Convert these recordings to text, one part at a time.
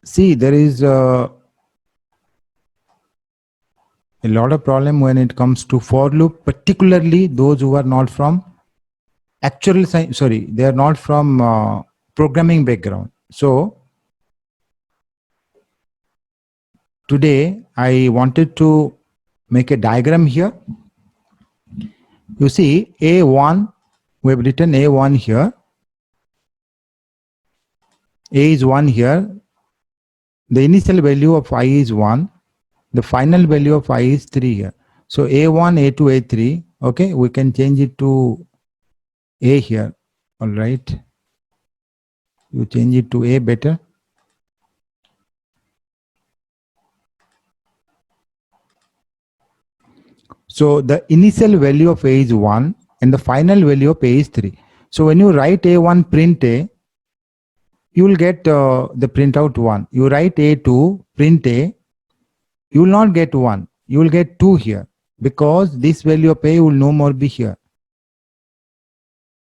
See, there is a lot of problem when it comes to for loop, particularly those who are not from actual science. Sorry, they are not from programming background. So today I wanted to make a diagram here. You see A1, we have written A1 here. A is 1 here. The initial value of I is 1. The final value of I is 3 here. So A1, A2, A3. Okay, we can change it to A here. All right. You change it to A better. So the initial value of A is 1 and the final value of A is 3. So when you write A1 print A, you will get the printout 1. You write A2 print A, you will not get 1. You will get 2 here because this value of A will no more be here.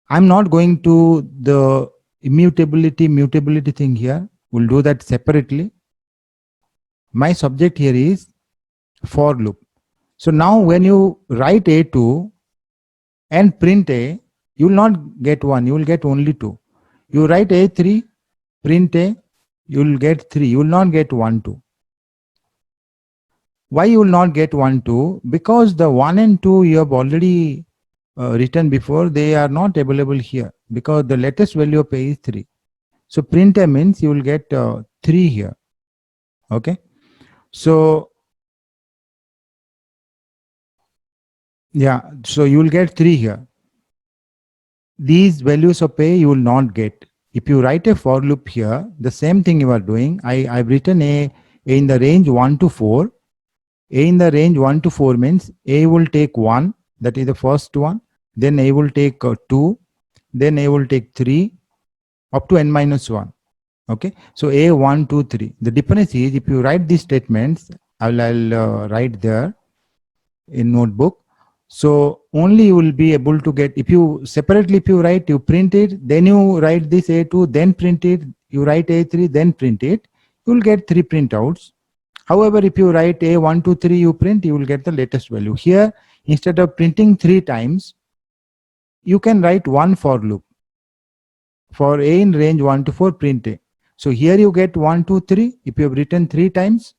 I'm not going to the mutability thing here. We'll do that separately. My subject here is for loop. So now when you write A2 and print A, you will not get 1, you will get only 2. You write A3, print A, you will get 3, you will not get 1, 2. Why you will not get 1, 2? Because the 1 and 2 you have already written before, they are not available here because the latest value of A is 3. So print A means you will get 3 here. Okay. So yeah, so you will get 3 here. These values of A you will not get. If you write a for loop here, the same thing you are doing. I've written A in the range 1 to 4. A in the range 1 to 4 means A will take 1, that is the first one. Then A will take 2. Then A will take 3 up to n minus 1. Okay. So A 1, 2, 3. The difference is if you write these statements, I'll write there in notebook. So only you will be able to get, if you separately, if you write, you print it, then you write this A2, then print it, you write A3, then print it, you will get 3 printouts. However, if you write A1, 2, 3, you print, you will get the latest value. Here, instead of printing 3 times, you can write one for loop. For A in range 1 to 4, print A. So here you get 1, 2, 3. If you have written 3 times,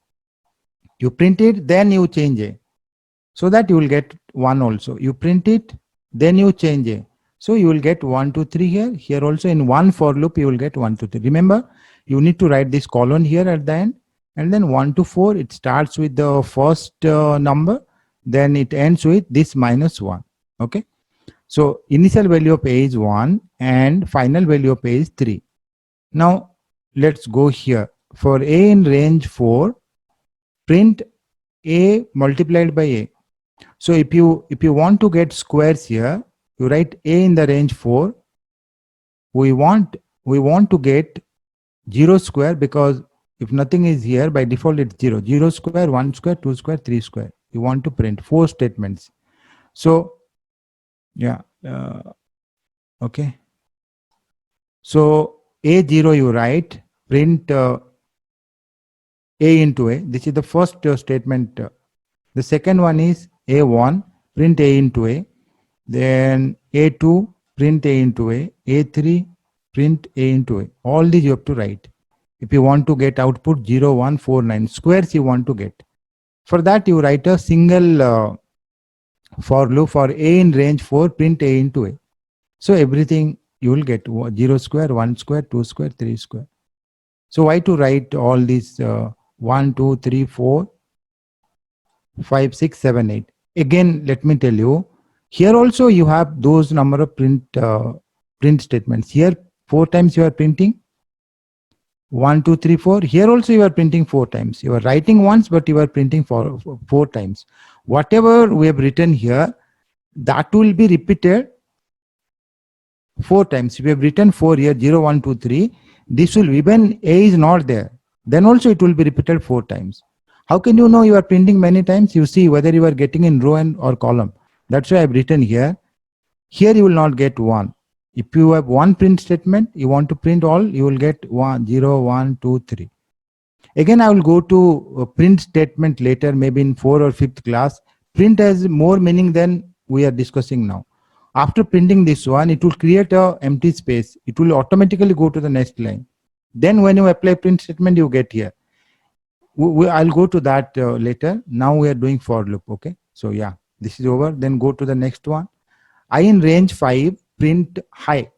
you print it, then you change A. So that you will get 1 also. You print it, then you change A. So you will get 1, 2, 3 here. Here also in one for loop, you will get 1, 2, 3. Remember, you need to write this colon here at the end. And then 1 to 4, it starts with the first number. Then it ends with this minus 1. Okay. So initial value of A is 1 and final value of A is 3. Now let's go here. For A in range 4, print A multiplied by A. So if you want to get squares here, you write A in the range 4. We want to get 0 square because if nothing is here, by default it's 0. 0 square, 1 square, 2 square, 3 square. You want to print 4 statements. So yeah, okay. So A0 you write, print A into A. This is the first statement. The second one is A1, print A into A. Then A2, print A into A. A3, print A into A. All these you have to write. If you want to get output 0, 1, 4, 9 squares you want to get. For that you write a single for loop for A in range 4, print A into A. So everything you will get 0 square, 1 square, 2 square, 3 square. So why to write all these 1, 2, 3, 4, 5, 6, 7, 8. Again, let me tell you, here also you have those number of print statements. Here 4 times you are printing. 1, 2, 3, 4. Here also you are printing 4 times. You are writing once, but you are printing 4 times. Whatever we have written here, that will be repeated 4 times. If we have written 4 here, 0, 1, 2, 3, this will, even A is not there, then also it will be repeated 4 times. How can you know you are printing many times? You see whether you are getting in row and or column. That's why I have written here. Here you will not get 1. If you have one print statement, you want to print all, you will get 1, 0, 1, 2, 3. Again, I will go to print statement later, maybe in 4th or 5th class. Print has more meaning than we are discussing now. After printing this one, it will create a empty space. It will automatically go to the next line. Then when you apply print statement, you get here. I'll go to that later. Now we are doing for loop. Okay. So yeah, this is over. Then go to the next one. I in range 5, print high.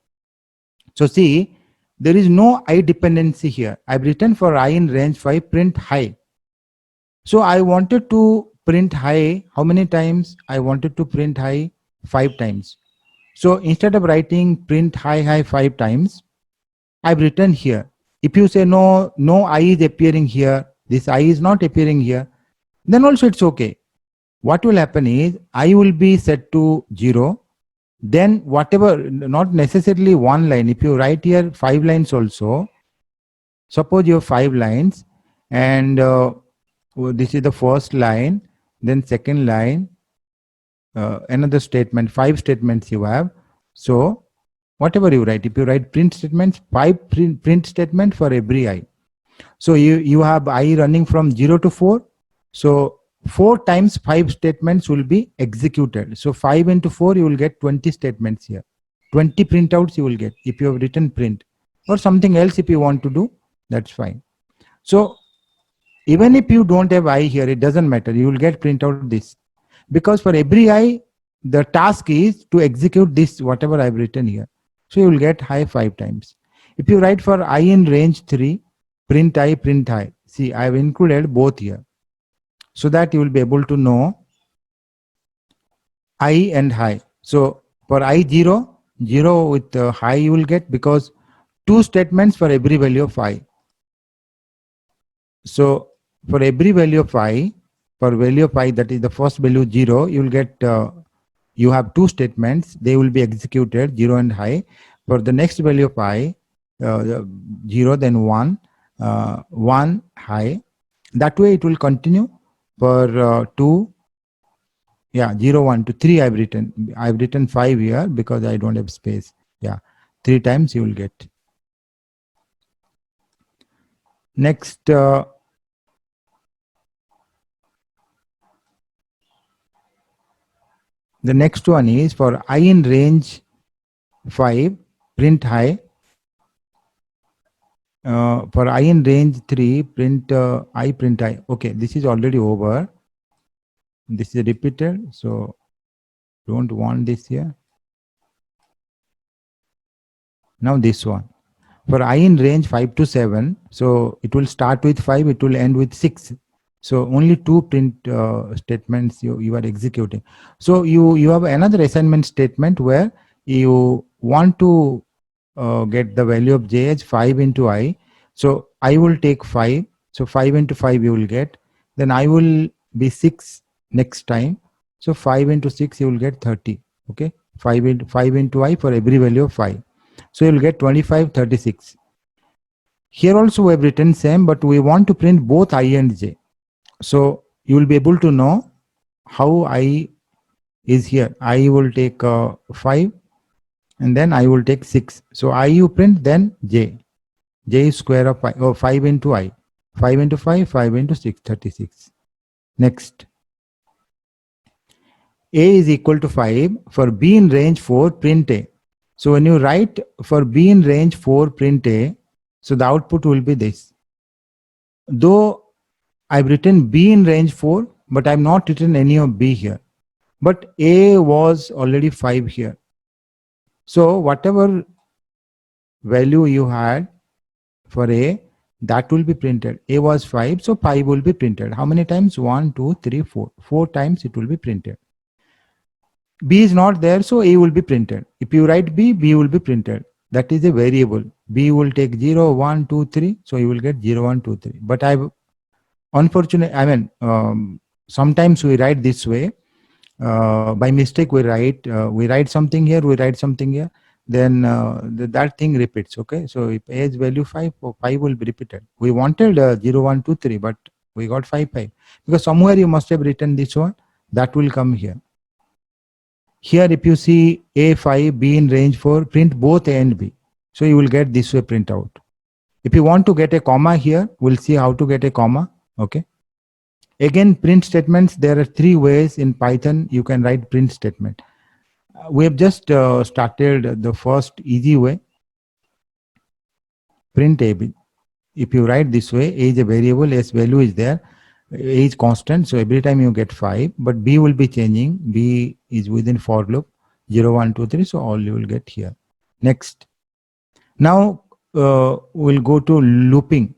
So see, there is no I dependency here. I've written for I in range 5, print high. So I wanted to print high. How many times? I wanted to print high 5 times. So instead of writing print high 5 times, I've written here. If you say no I is appearing here, this I is not appearing here, then also it's okay. What will happen is I will be set to 0. Then whatever, not necessarily one line. If you write here 5 lines also, suppose you have 5 lines, and this is the first line, then second line, another statement, 5 statements you have. So whatever you write, if you write print statements, 5 print statement for every I. So you have I running from 0 to 4. So 4 times 5 statements will be executed. So 5 into 4, you will get 20 statements here. 20 printouts you will get if you have written print, or something else if you want to do, that's fine. So even if you don't have I here, it doesn't matter. You will get printout this, because for every I, the task is to execute this, whatever I've written here. So you will get high 5 times. If you write for I in range 3, print I, see, I have included both here, so that you will be able to know I and high. So for I 0, 0 with high you will get, because 2 statements for every value of I. So for every value of I, for value of I, that is the first value 0, you will get, you have 2 statements, they will be executed, 0 and high. For the next value of I, 0, then 1, 1 high. That way it will continue for 2, yeah, 0, 1 to 3 I've written 5 here because I don't have space. Yeah, 3 times you will get. Next, the next one is for I in range 5, print high. For I in range 3, print I, print I. Okay, this is already over. This is repeated, so don't want this here. Now this one. For I in range 5 to 7, so it will start with 5, it will end with 6. So only 2 print statements you are executing. So you have another assignment statement where you want to get the value of j as 5 into I. So I will take 5. So 5 into 5 you will get. Then I will be 6 next time. So 5 into 6 you will get 30. Okay. 5 into I for every value of 5. So you will get 25, 36. Here also we have written same, but we want to print both I and j. So you will be able to know how I is here. I will take 5 and then I will take 6. So I you print, then j. J is square of 5, or 5 into I. 5 into 5, 5 into 6, 36. Next. A is equal to 5. For B in range 4, print A. So when you write for B in range 4, print A, so the output will be this. Though I've written B in range 4, but I've not written any of B here. But A was already 5 here. So whatever value you had for A, that will be printed. A was 5, so 5 will be printed. How many times? 1, 2, 3, 4. 4 times it will be printed. B is not there, so A will be printed. If you write B, B will be printed. That is a variable. B will take 0, 1, 2, 3. So you will get 0, 1, 2, 3. But sometimes we write this way. By mistake, we write something here, we write something here. Then that thing repeats. Okay. So if A is value 5, 5 will be repeated. We wanted 0, 1, 2, 3, but we got 5, 5. Because somewhere you must have written this one. That will come here. Here, if you see A5, B in range 4, print both A and B. So you will get this way printout. If you want to get a comma here, we'll see how to get a comma. Okay. Again, print statements, there are three ways in Python you can write print statement. We have just started the first easy way, print AB. If you write this way, A is a variable, S value is there, A is constant, so every time you get 5, but B will be changing, B is within for loop, 0, 1, 2, 3, so all you will get here. Next. Now we'll go to looping.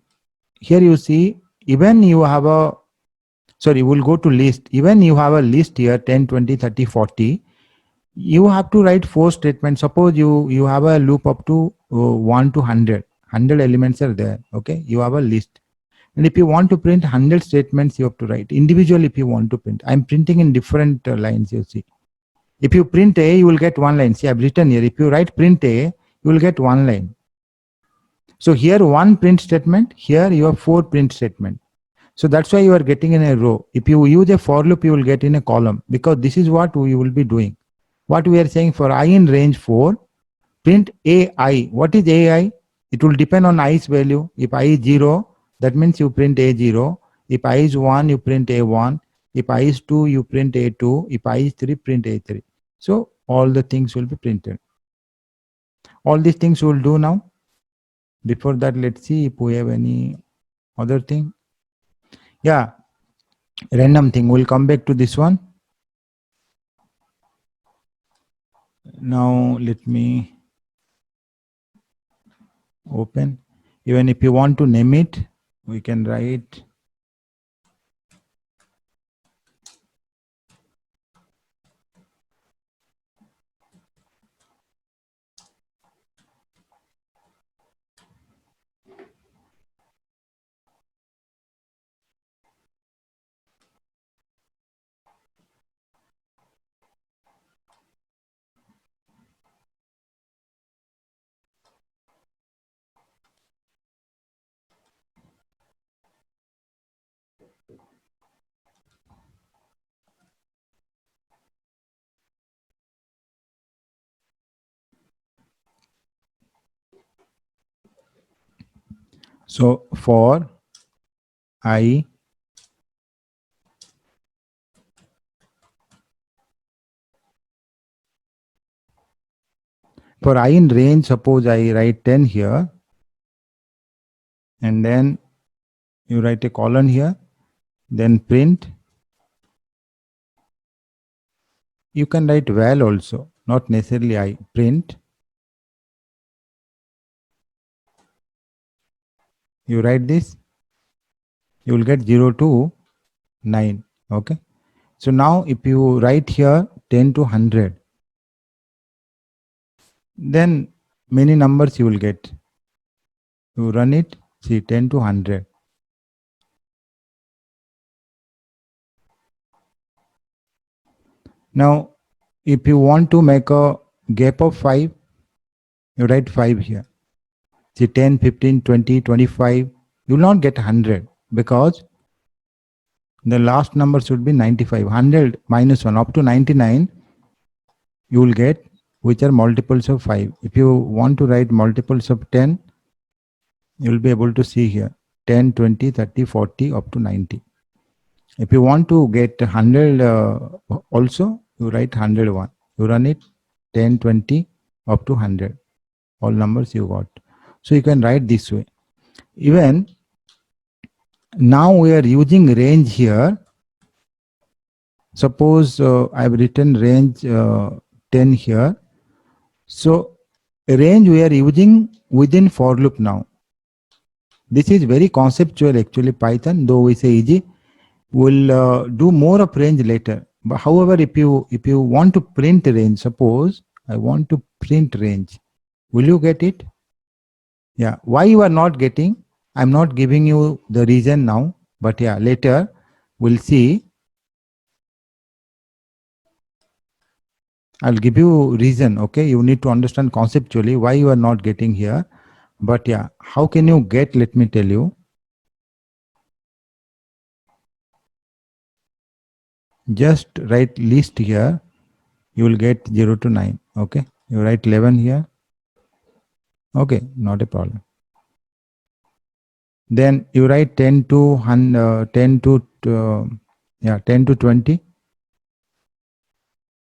Here you see, even you have a, sorry, we'll go to list. Even you have a list here, 10, 20, 30, 40, you have to write 4 statements. Suppose you have a loop up to 1 to 100. 100 elements are there. Okay, you have a list. And if you want to print 100 statements, you have to write individually. If you want to print, I'm printing in different lines. You see, if you print A, you will get 1 line. See, I've written here. If you write print A, you will get 1 line. So here 1 print statement. Here you have 4 print statement. So that's why you are getting in a row. If you use a for loop, you will get in a column, because this is what we will be doing. What we are saying, for I in range 4, print AI. What is AI? It will depend on i's value. If I is 0, that means you print A0. If I is 1, you print A1. If I is 2, you print A2. If I is 3, print A3. So all the things will be printed. All these things we'll do now. Before that, let's see if we have any other thing. Yeah, random thing. We'll come back to this one. Now let me open. Even if you want to name it, we can write so for I in range, suppose I write 10 here, and then you write a colon here, then print. You can write val also, not necessarily I. Print. You write this, you will get 0 to 9. Okay. So now if you write here 10 to 100, then many numbers you will get. You run it, see 10 to 100. Now, if you want to make a gap of 5, you write 5 here. See 10, 15, 20, 25, you will not get 100, because the last number should be 95. 100 minus 1 up to 99, you will get, which are multiples of 5. If you want to write multiples of 10, you will be able to see here 10, 20, 30, 40 up to 90. If you want to get 100 also, you write 101. You run it 10, 20 up to 100. All numbers you got. So you can write this way. Even now we are using range here. Suppose I've written range 10 here. So range we are using within for loop now. This is very conceptual actually, Python, though we say easy. We'll do more of range later. But however, if you want to print range, suppose I want to print range, will you get it? Yeah. Why you are not getting? I'm not giving you the reason now, but yeah, later we'll see. I'll give you reason. Okay, you need to understand conceptually why you are not getting here. But yeah, how can you get? Let me tell you. Just write list here. You will get 0 to 9. Okay, you write 11 here. Okay, not a problem. Then you write 10 to 10 to 10 to 20,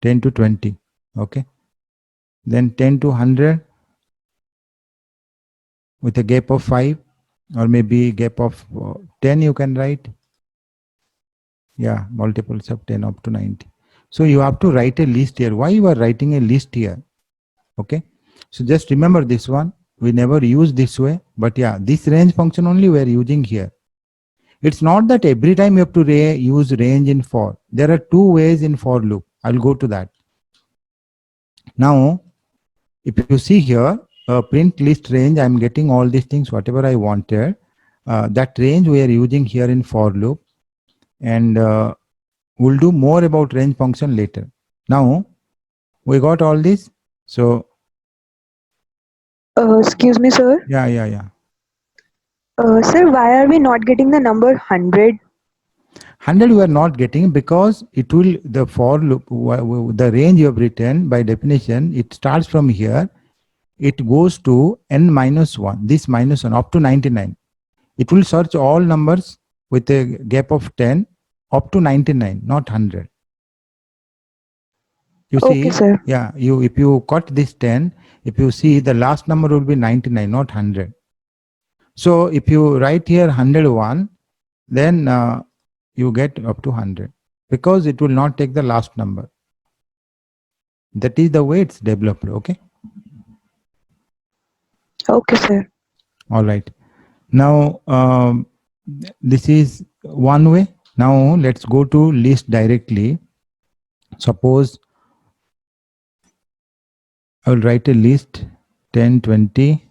10 to 20. Okay. Then 10 to 100 with a gap of 5, or maybe gap of 10 you can write. Yeah, multiples of 10 up to 90. So you have to write a list here. Why you are writing a list here? Okay. So just remember this one. We never use this way, but yeah, this range function only we are using here. It's not that every time you have to use range in for. There are two ways in for loop. I'll go to that. Now, if you see here, print list range, I'm getting all these things, whatever I wanted. That range we are using here in for loop, and we'll do more about range function later. Now, we got all this. So, Excuse me, sir. yeah. Sir, why are we not getting the number 100? 100 we are not getting because it will, the for loop, the range you have written by definition, it starts from here. It goes to n minus 1, this minus 1 up to 99. It will search all numbers with a gap of 10 up to 99, not 100. You Okay, see, sir. yeah, if you cut this 10, if you see the last number will be 99, not 100. So if you write here 101, then you get up to 100 because it will not take the last number. That is the way it's developed. Okay. Okay, sir. All right. Now, this is one way. Now let's go to list directly. Suppose I will write a list 10, 20.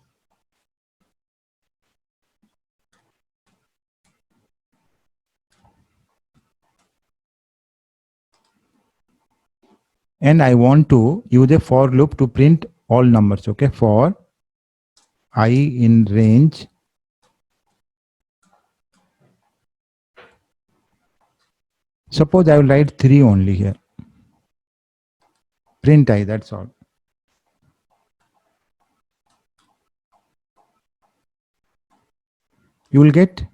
And I want to use a for loop to print all numbers. Okay. For I in range. Suppose I will write 3 only here. Print I, that's all. You will get,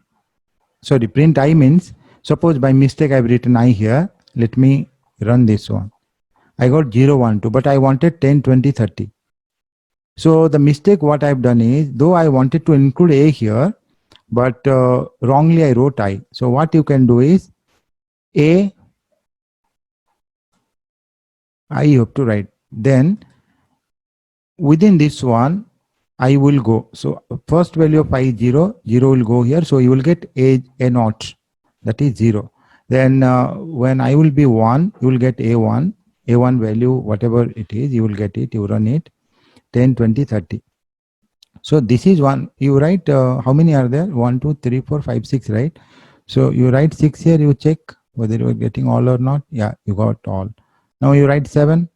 sorry, print I means, suppose by mistake I've written I here. Let me run this one. I got 0, 1, 2, but I wanted 10, 20, 30. So the mistake what I've done is, though I wanted to include A here, but wrongly I wrote I. So what you can do is, A, I you have to write. Then within this one, I will go. So first value of I is 0, 0 will go here. So you will get A naught, that is 0. Then when I will be 1, you will get A1 value, whatever it is, you will get it, you run it, 10, 20, 30. So this is one. You write how many are there? 1, 2, 3, 4, 5, 6, right? So you write 6 here, you check whether you are getting all or not. Yeah, you got all. Now you write 7,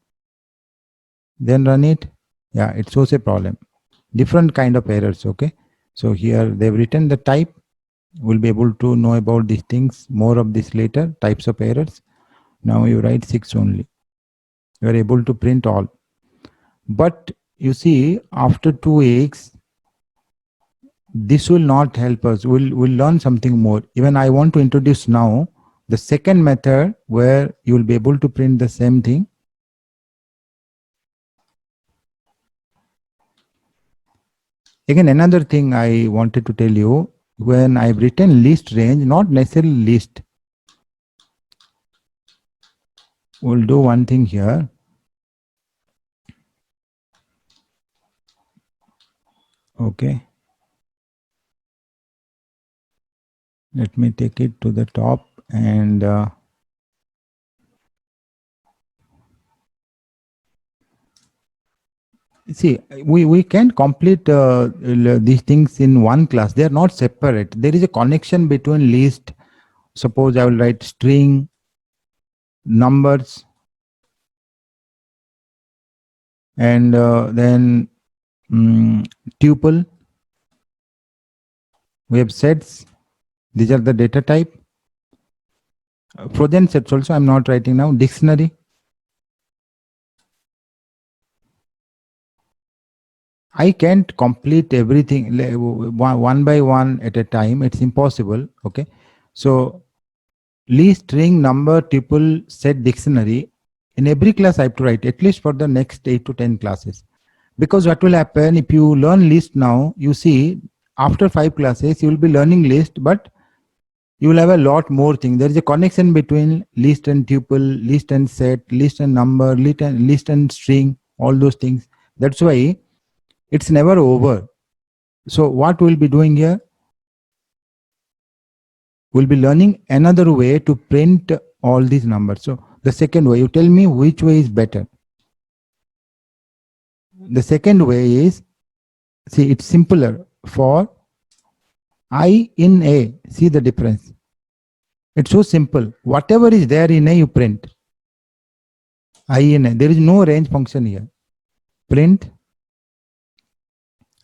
then run it. Yeah, it shows a problem. Different kind of errors. Okay. So here they've written the type. We'll be able to know about these things, more of this later, types of errors. Now you write 6 only. You are able to print all. But you see, after 2 weeks, this will not help us. We'll learn something more. Even I want to introduce now the second method where you will be able to print the same thing. Again, another thing I wanted to tell you, when I've written list range, not necessarily list. We'll do one thing here. Okay. Let me take it to the top and see, we can't complete these things in one class. They are not separate. There is a connection between list. Suppose I will write string, numbers, and then tuple. We have sets. These are the data type. Frozen sets also I'm not writing now. Dictionary. I can't complete everything one by one at a time. It's impossible. Okay. So list, string, number, tuple, set, dictionary. In every class I have to write, at least for the next 8 to 10 classes. Because what will happen if you learn list now, you see after 5 classes, you will be learning list, but you will have a lot more things. There is a connection between list and tuple, list and set, list and number, list and string, all those things. That's why it's never over. So what we'll be doing here, we'll be learning another way to print all these numbers. So the second way, you tell me which way is better. The second way is, see, it's simpler. For I in A, see the difference. It's so simple. Whatever is there in A, you print. I in A. There is no range function here. Print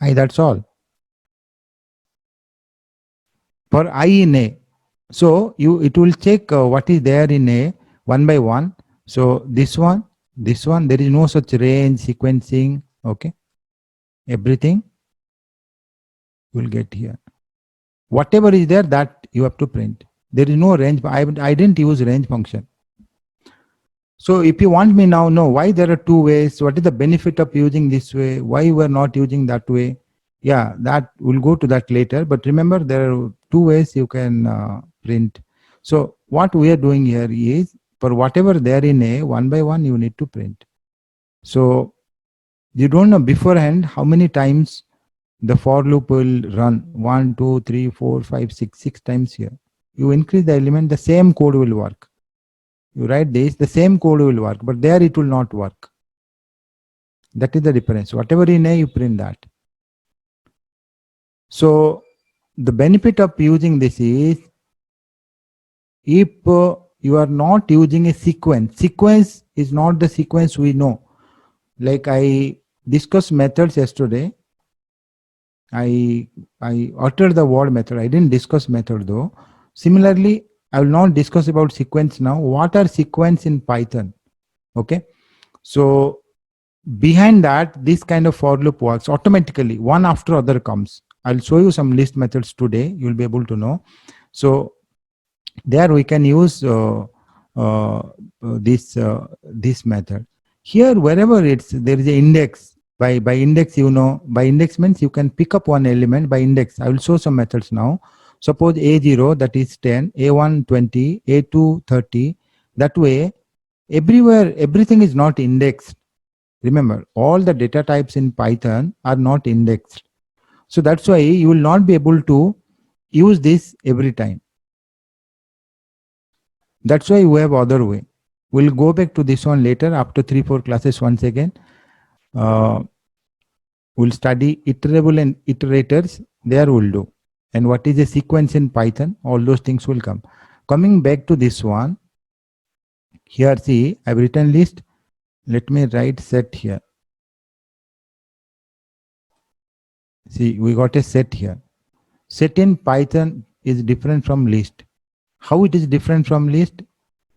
I, that's all. For I in A. So it will check what is there in A one by one. So this one, there is no such range sequencing. Okay. Everything you will get here. Whatever is there, that you have to print. There is no range. I didn't use range function. So if you want me now know why there are two ways, what is the benefit of using this way, why we are not using that way, yeah, that we'll go to that later. But remember, there are two ways you can print. So what we are doing here is, for whatever there in A, one by one you need to print. So you don't know beforehand how many times the for loop will run. 1, 2, 3, 4, 5, 6, 6 times here. You increase the element, the same code will work. You write this, the same code will work, but there it will not work. That is the difference. Whatever in A, you print that. So the benefit of using this is, if you are not using a sequence is not the sequence we know. Like I discussed methods yesterday. I uttered the word method. I didn't discuss method though. Similarly, I will not discuss about sequence now. What are sequence in Python? Okay. So behind that, this kind of for loop works automatically. One after other comes. I'll show you some list methods today. You'll be able to know. So there we can use this method. Here, wherever there is an index. By index, by index means you can pick up one element by index. I will show some methods now. Suppose A0, that is 10, A1 20, A2 30. That way, everywhere, everything is not indexed. Remember, all the data types in Python are not indexed. So that's why you will not be able to use this every time. That's why we have other way. We'll go back to this one later after 3-4 classes once again. We'll study iterable and iterators. There we'll do. And what is a sequence in Python? All those things will come. Coming back to this one. Here, see, I've written list. Let me write set here. See, we got a set here. Set in Python is different from list. How it is different from list?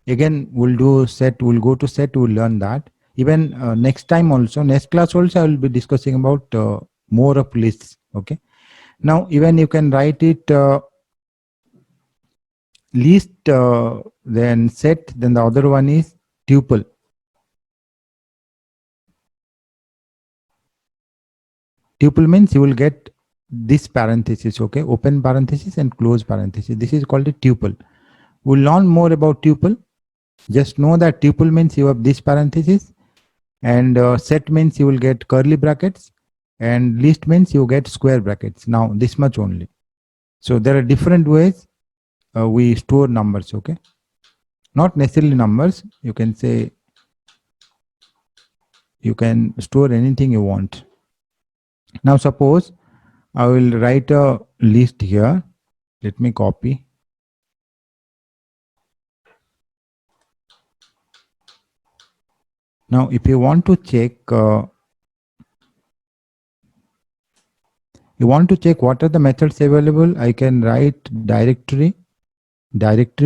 Again, we'll do set. We'll go to set. We'll learn that. Even next time also, next class also, I will be discussing about more of lists. Okay. Now, even you can write it list, then set, then the other one is tuple. Tuple means you will get this parenthesis, okay, open parenthesis and close parenthesis. This is called a tuple. We'll learn more about tuple. Just know that tuple means you have this parenthesis, and set means you will get curly brackets, and list means you get square brackets. Now this much only. So there are different ways we store numbers, okay? Not necessarily numbers. You can say, you can store anything you want. Now suppose I will write a list here. Let me copy. Now, if you want to check, what are the methods available, I can write directory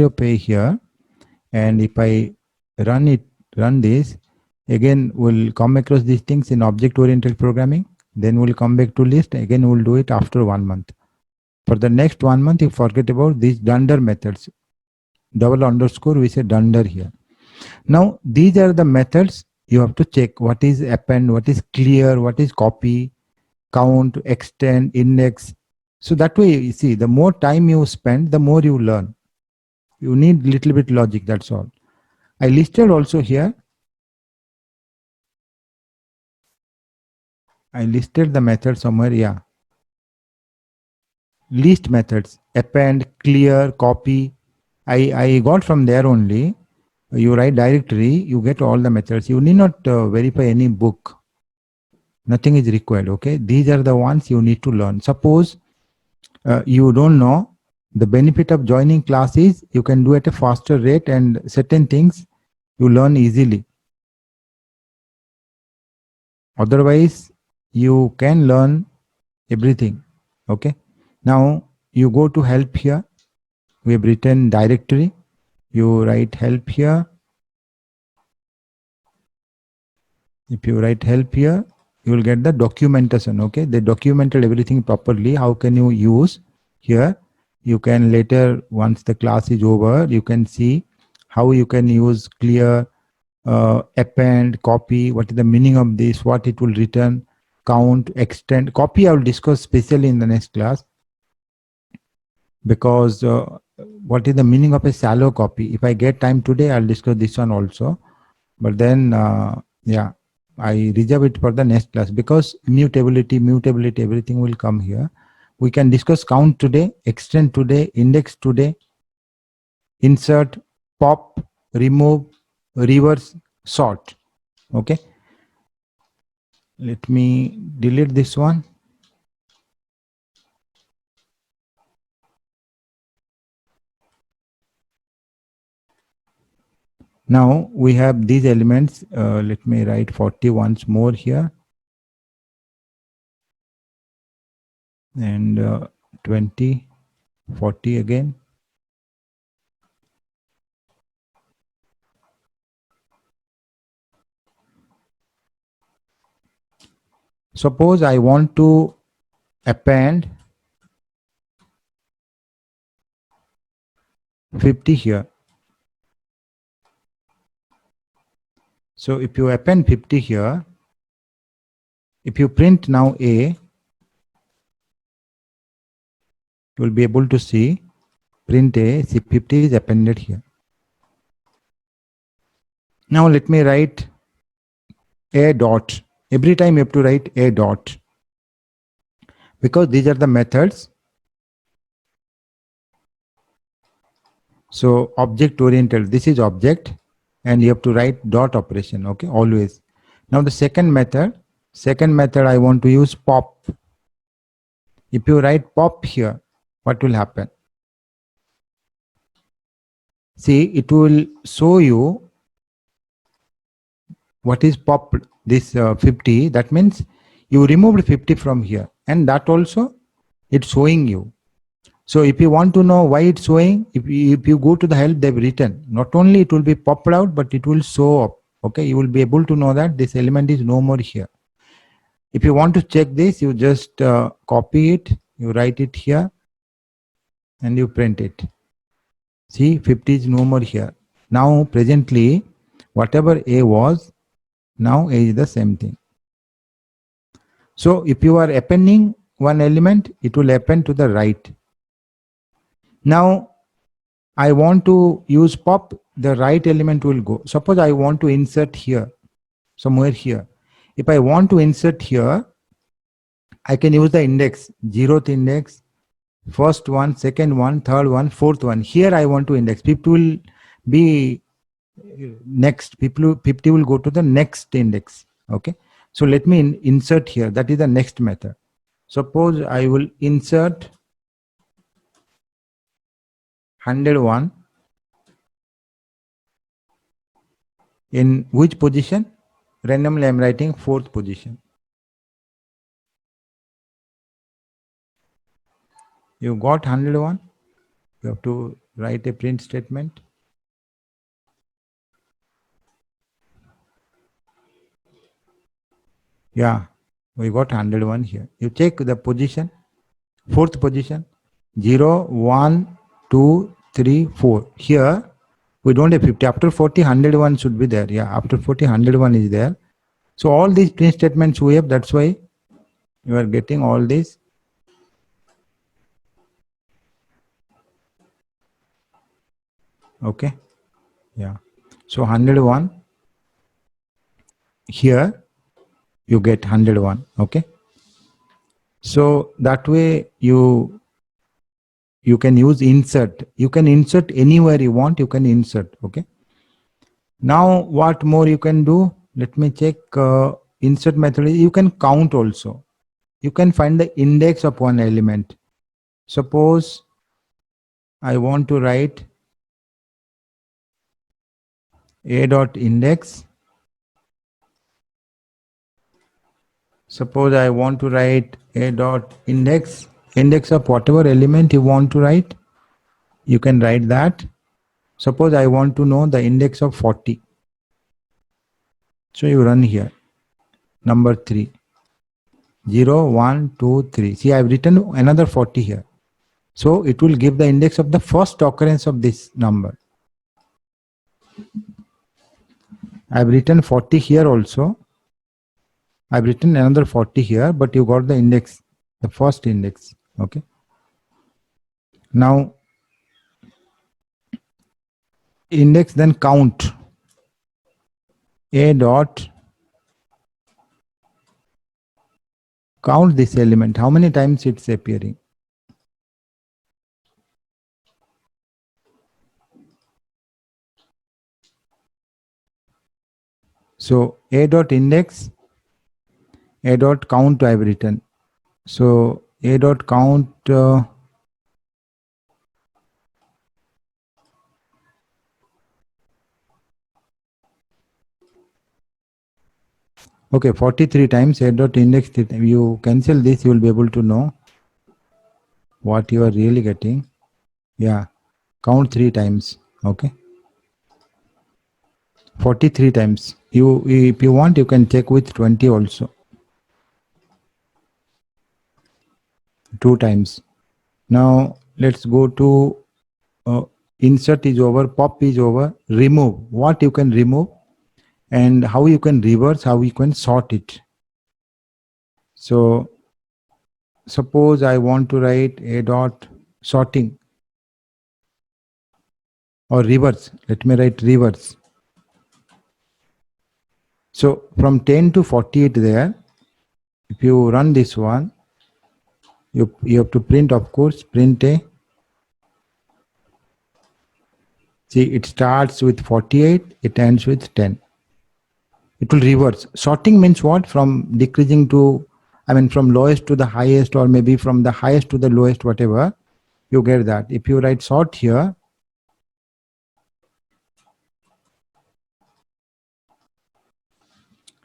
of A here. And if I run this, again, we'll come across these things in object-oriented programming. Then we'll come back to list. Again, we'll do it after 1 month. For the next 1 month, you forget about these dunder methods. Double underscore, we say dunder here. Now, these are the methods you have to check. What is append, what is clear, what is copy, count, extend, index. So that way, you see, the more time you spend, the more you learn. You need little bit logic, that's all. I listed also here. I listed the method somewhere, yeah. List methods, append, clear, copy. I got from there only. You write directory, you get all the methods. You need not verify any book. Nothing is required, okay? These are the ones you need to learn. Suppose you don't know, the benefit of joining class is you can do at a faster rate and certain things you learn easily. Otherwise, you can learn everything, okay? Now, you go to help here. We have written directory. You write help here. If you write help here, you will get the documentation, okay? They documented everything properly. How can you use here? You can later, once the class is over, you can see how you can use clear, append, copy, what is the meaning of this, what it will return, count, extend. Copy I will discuss specially in the next class, because what is the meaning of a shallow copy? If I get time today, I'll discuss this one also. But then, yeah, I reserve it for the next class, because mutability, everything will come here. We can discuss count today, extend today, index today, insert, pop, remove, reverse, sort. Okay. Let me delete this one. Now we have these elements. Let me write 40 once more here. And 20, 40 again. Suppose I want to append 50 here. So if you append 50 here, if you print now A, you will be able to see print A, see 50 is appended here. Now let me write A dot. Every time you have to write A dot, because these are the methods. So object oriented, this is object, and you have to write dot operation, okay, always. Now the second method I want to use pop. If you write pop here, what will happen? See, it will show you what is pop, this 50. That means you removed 50 from here, and that also it's showing you. So if you want to know why it's showing, if you go to the help, they've written, not only it will be popped out, but it will show up. Okay, you will be able to know that this element is no more here. If you want to check this, you just copy it, you write it here, and you print it. See, 50 is no more here. Now presently, whatever A was, now A is the same thing. So if you are appending one element, it will append to the right. Now I want to use pop, the right element will go. Suppose I want to insert here, somewhere here. If I want to insert here, I can use the index, 0th index, first one, second one, third one, fourth one. Here I want to index. People will be next. 50 will go to the next index. Okay. So let me insert here. That is the next method. Suppose I will insert 101 in which position? Randomly I'm writing 4th position. You got 101. You have to write a print statement. Yeah. We got 101 here. You check the position, fourth position, 0, 1, 2, 3, 4. Here, we don't have 50. After 40, 101 should be there. Yeah, after 40, 101 is there. So all these print statements we have, that's why you are getting all these. Okay. Yeah. So 101. Here, you get 101. Okay. So that way you can use insert. You can insert anywhere you want. You can insert. Okay. Now what more you can do? Let me check. Insert method. You can count also. You can find the index of one element. Suppose I want to write a dot index. Suppose I want to write a dot index of whatever element you want to write. You can write that. Suppose I want to know the index of 40. So you run here. Number 3. 0, 1, 2, 3. See, I've written another 40 here. So it will give the index of the first occurrence of this number. I've written 40 here also. I've written another 40 here, but you got the index, the first index. Okay. Now, index, then count. A dot count this element. How many times it's appearing? So a dot index, a dot count I have written. So a dot count. Okay, 43 times a dot index. You cancel this, you will be able to know what you are really getting. Yeah, count 3 times. Okay, 43 times. If you want, you can check with 20 also. 2 times. Now let's go to insert is over, pop is over, remove. What you can remove and how you can reverse, how you can sort it. So suppose I want to write a dot sorting or reverse. Let me write reverse. So from 10 to 48 there, if you run this one, you have to print, of course, print a. See, it starts with 48, it ends with 10. It will reverse. Sorting means what? From decreasing to, from lowest to the highest, or maybe from the highest to the lowest, whatever, you get that. If you write sort here,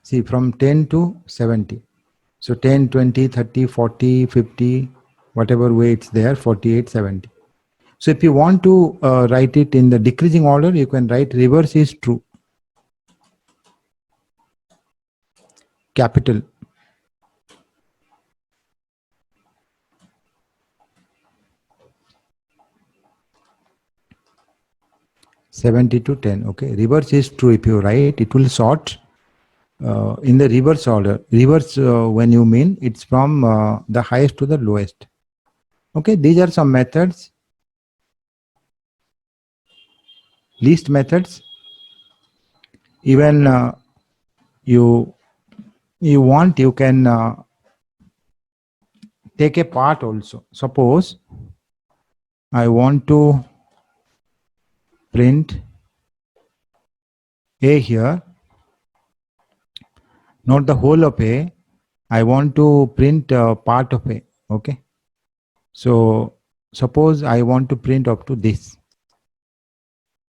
see, from 10 to 70. So 10, 20, 30, 40, 50, whatever way it's there, 48, 70. So if you want to write it in the decreasing order, you can write reverse is true. Capital. $70 to $10. Okay. Reverse is true. If you write, it will sort in the reverse order. Reverse, when you mean, it's from the highest to the lowest. Okay. These are some methods. List methods. Even you want, you can take a part also. Suppose I want to print A here, not the whole of A. I want to print part of A. Okay. So suppose I want to print up to this.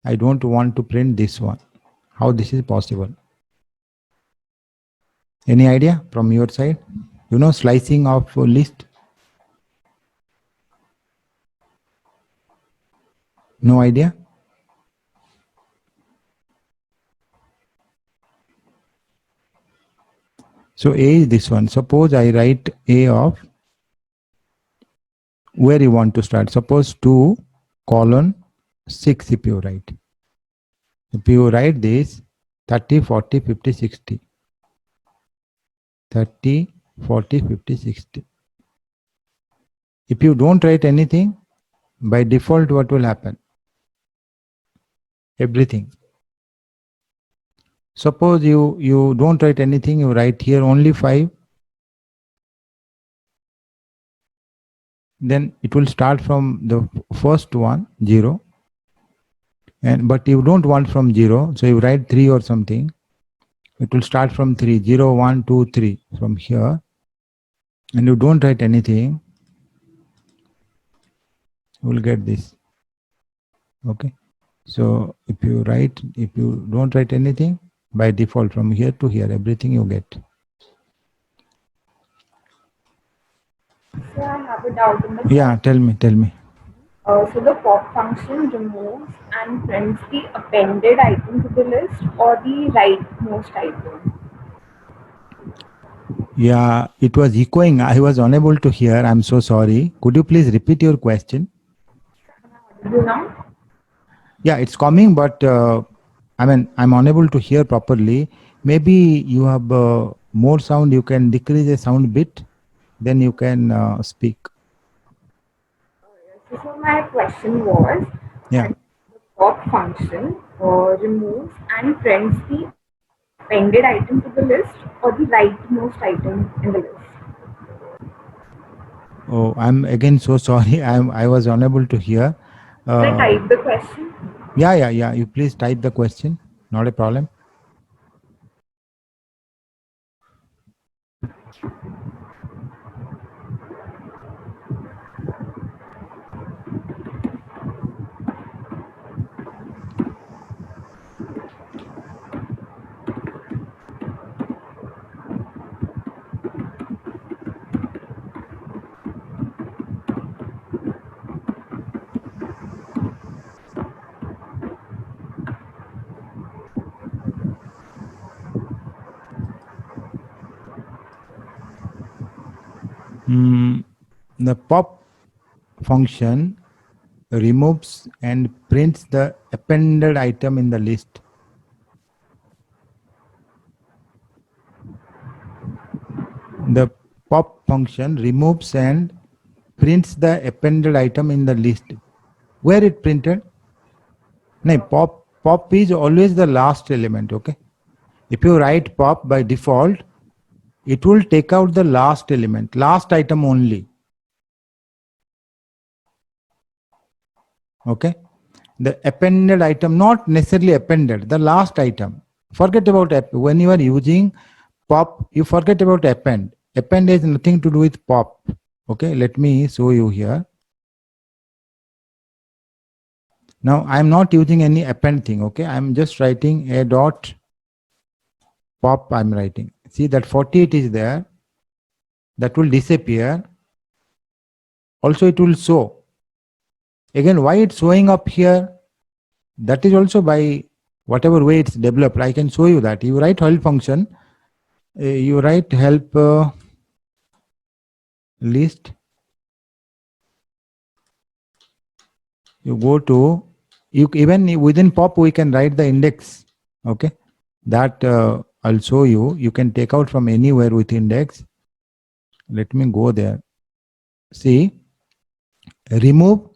I don't want to print this one. How this is possible? Any idea from your side? You know, slicing of a list? No idea? So A is this one. Suppose I write A of where you want to start. Suppose 2 colon 6 if you write. If you write this 30, 40, 50, 60. 30, 40, 50, 60. If you don't write anything, by default what will happen? Everything. Suppose you don't write anything, you write here only 5. Then it will start from the first one, 0. But you don't want from 0, so you write 3 or something. It will start from 3, 0, 1, 2, 3 from here. And you don't write anything, you will get this. Okay. So if you don't write anything, by default from here to here, everything you get. So I have a doubt in the Yeah, tell me. so the pop function removes and prints the appended item to the list or the rightmost item. Yeah, it was echoing. I was unable to hear. I'm so sorry. Could you please repeat your question? You know? Yeah, it's coming, but I'm unable to hear properly. Maybe you have more sound. You can decrease the sound bit, then you can speak. So my question was, Yeah. the pop function removes and prints the appended item to the list or the rightmost item in the list. Oh, I'm again so sorry. I was unable to hear. Can I type the question? Yeah. You please type the question. Not a problem. The pop function removes and prints the appended item in the list. The pop function removes and prints the appended item in the list. Where it printed? No, pop is always the last element. Okay. If you write pop by default, it will take out the last element, last item only. Okay. The appended item, not necessarily appended, the last item. Forget about when you are using pop, you forget about append. Append has nothing to do with pop. Okay, let me show you here. Now I'm not using any append thing. Okay, I'm just writing a dot pop. I'm writing. See that 48 is there. That will disappear. Also, it will show. Again, why it's showing up here? That is also by whatever way it's developed. I can show you that. You write help function. You write help list. You go to even within pop we can write the index. Okay, that I'll show you. You can take out from anywhere with index. Let me go there. See, remove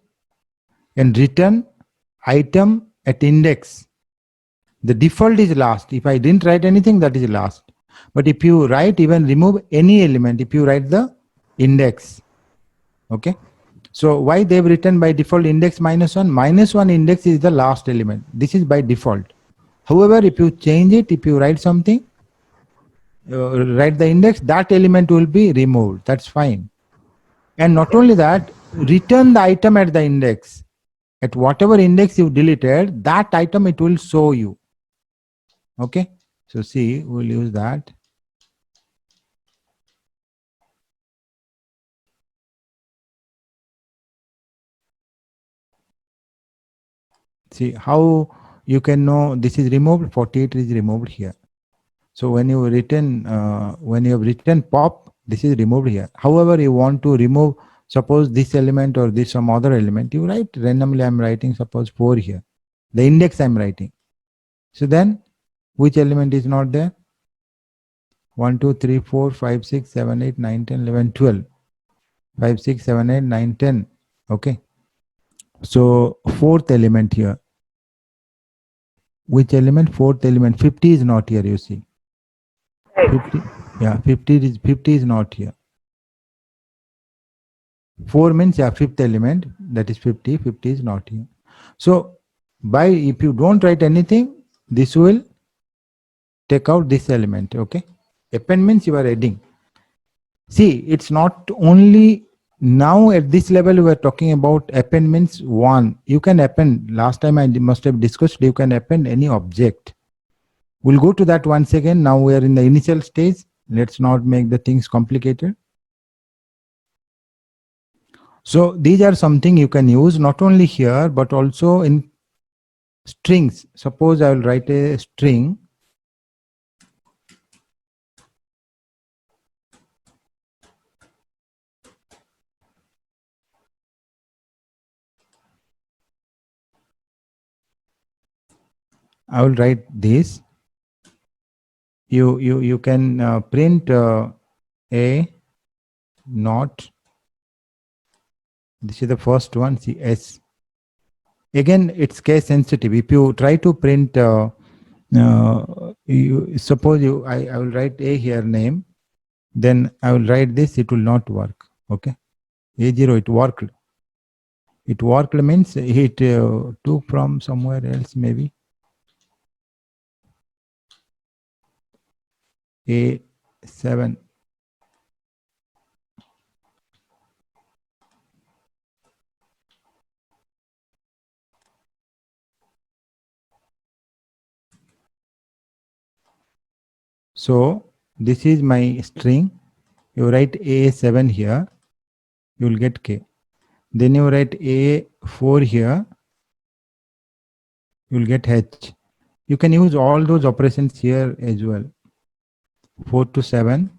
and return item at index. The default is last. If I didn't write anything, that is last. But if you write even remove any element, if you write the index, okay. So why they've written by default index -1? -1 index is the last element. This is by default. However, if you change it, if you write something, write the index, that element will be removed. That's fine. And not only that, return the item at the index. At whatever index you deleted, that item it will show you. Okay. So see, we'll use that. See how you can know this is removed, 48 is removed here. So when you have written pop, this is removed here. However, you want to remove, suppose this element or this some other element, you write randomly. I'm writing suppose 4 here. The index I'm writing. So then, which element is not there? 1, 2, 3, 4, 5, 6, 7, 8, 9, 10, 11, 12. 5, 6, 7, 8, 9, 10. Okay. So fourth element here. Which element? Fourth element. 50 is not here, you see. Right. 50. Yeah, 50 is not here. 4 means yeah, fifth element, that is 50. 50 is not here. So if you don't write anything, this will take out this element. Okay. Append means you are adding. See, it's not only now at this level we are talking about append means one. You can append. Last time I must have discussed, you can append any object. We'll go to that once again. Now we are in the initial stage. Let's not make the things complicated. So these are something you can use not only here, but also in strings. Suppose I will write a string. I will write this. You can print a not. This is the first one. See S. Again, it's case sensitive. If you try to print, suppose I will write A here name, then I will write this. It will not work. Okay, A0 it worked. It worked means it took from somewhere else maybe. A7. So this is my string. You write A7 here, you will get K. Then you write A4 here, you will get H. You can use all those operations here as well. 4 to 7,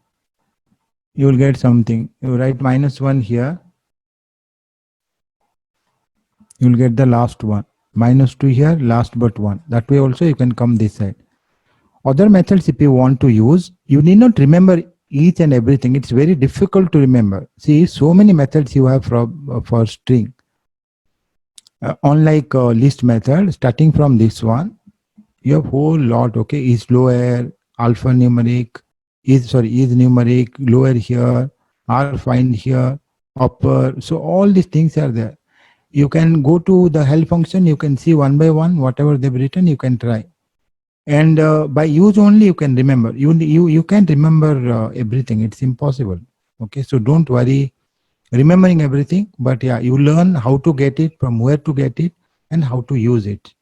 you will get something. You write -1 here, you will get the last one. -2 here, last but 1. That way also you can come this side. Other methods if you want to use, you need not remember each and everything. It's very difficult to remember. See, so many methods you have for string. Unlike list method, starting from this one, you have whole lot. Okay, is lower, alphanumeric, is numeric, lower here, are find here, upper. So all these things are there. You can go to the help function. You can see one by one whatever they've written. You can try, and by use only you can remember. You can't remember everything. It's impossible. Okay, so don't worry remembering everything, but yeah, you learn how to get it, from where to get it, and how to use it.